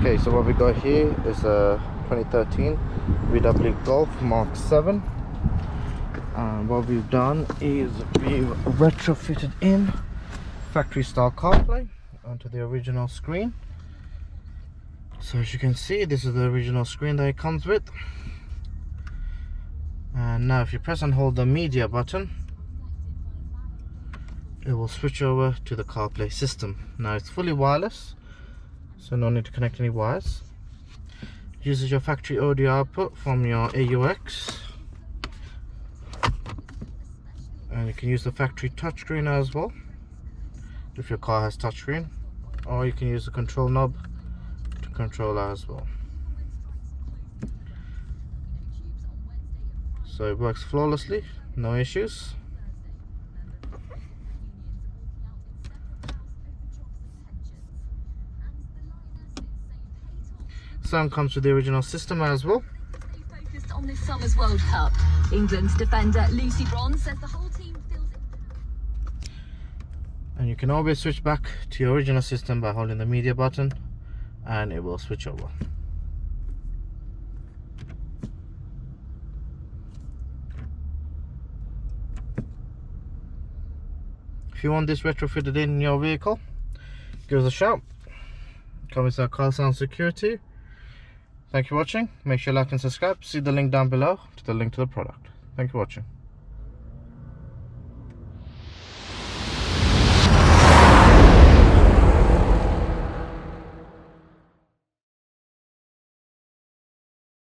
Okay, so what we got here is a 2013 VW Golf Mark 7. And what we've done is we've retrofitted in factory style CarPlay onto the original screen. So as you can see, this is the original screen that it comes with. And now if you press and hold the media button, it will switch over to the CarPlay system. Now it's fully wireless, so no need to connect any wires. Uses your factory audio output from your AUX, and you can use the factory touchscreen as well if your car has touchscreen, or you can use the control knob to control that as well. So it works flawlessly, no issues. Sound comes with the original system as well. Focused on this summer's World Cup. England's defender Lucy Bronze says the whole team feels it. And you can always switch back to your original system by holding the media button, and it will switch over. If you want this retrofitted in your vehicle, give us a shout. Come with our car sound security. Thank you for watching. Make sure you like and subscribe. See the link down below to the link to the product. Thank you for watching.